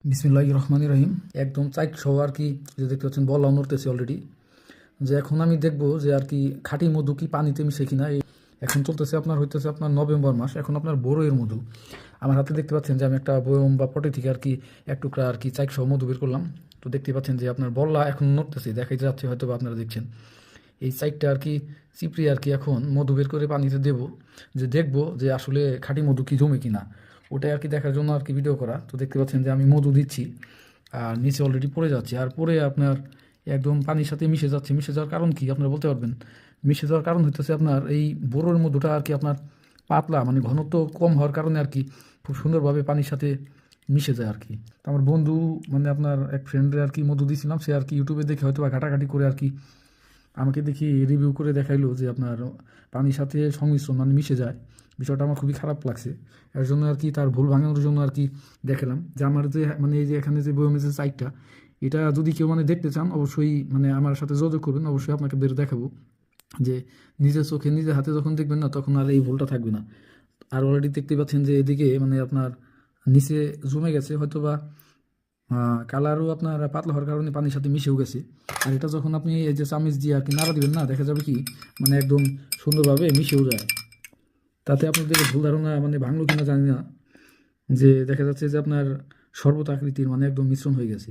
বিসমিল্লাহির রহমানির রহিম। একদম চাইট সহ আর কি, যে দেখতে পাচ্ছেন বলা নড়তেছে অলরেডি। যে এখন আমি দেখবো যে আর কি খাঁটি মধু কি পানিতে মিশে কিনা। এখন চলতেছে আপনার, হইতেছে আপনার নভেম্বর মাস, এখন আপনার বড়ইয়ের মধু। আমার হাতে দেখতে পাচ্ছেন যে আমি একটা বয়ম বা পটে থেকে আর কি এক টুকরা আর কি চাইট সহ মধু বের করলাম। তো দেখতে পাচ্ছেন যে আপনার বল্লা এখন নড়তেছে, দেখাই যাচ্ছে হয়তো বা আপনারা দেখছেন। এই চাইটটা আর কি চিপড়ি আর কি এখন মধু বের করে পানিতে দেবো, যে দেখবো যে আসলে খাঁটি মধু কি জমে কিনা। ওটাই আর কি দেখার জন্য আর কি ভিডিও করা। তো দেখতে পাচ্ছেন যে আমি মধু দিচ্ছি আর নিচে অলরেডি পড়ে যাচ্ছে, আর পরে আপনার একদম পানির সাথে মিশে যাচ্ছে। মিশে যাওয়ার কারণ কি আপনারা বলতে পারবেন? মিশে যাওয়ার কারণ হচ্ছে আপনার এই বোরোর মধুটা আর কি আপনার পাতলা, মানে ঘনত্ব কম হওয়ার কারণে আর কি খুব সুন্দরভাবে পানির সাথে মিশে যায় আর কি। তো আমার বন্ধু, মানে আপনার এক ফ্রেন্ডের আর কি মধু দিয়েছিলাম, সে আর কি ইউটিউবে দেখে হয়তো বা ঘাটাঘাটি করে আর কি আমাকে দেখি রিভিউ করে দেখাইলো যে আপনার পানির সাথে সংমিশ্রণ মানে মিশে যায়। বিষয়টা আমার খুবই খারাপ লাগছে। এর জন্য আর কি তার ভুল ভাঙানোর জন্য আর কি দেখালাম যে আমার যে মানে এই যে এখানে যে বয়মের যে সাইটটা, এটা যদি কেউ মানে দেখতে চান অবশ্যই মানে আমার সাথে যোগাযোগ করবেন, অবশ্যই আপনাকে দেখাবো যে নিজের চোখে নিজের হাতে যখন দেখবেন না তখন আর এই ভুলটা থাকবে না। আর অলরেডি দেখতে পাচ্ছেন যে এদিকে মানে আপনার নিচে জমে গেছে, হয়তো বা কালারও আপনার পাতলা হওয়ার কারণে পানির সাথে মিশেও গেছে। আর এটা যখন আপনি এই যে চামিচ দিয়ে আর কি নাড়া দিবেন না, দেখা যাবে কি মানে একদম সুন্দরভাবে মিশেও যায়। তাতে আপনাদের ভুল ধারণা মানে ভাঙলো কিনা জানি না, যে দেখা যাচ্ছে যে আপনার শরবত আকৃতির মানে একদম মিশ্রণ হয়ে গেছে।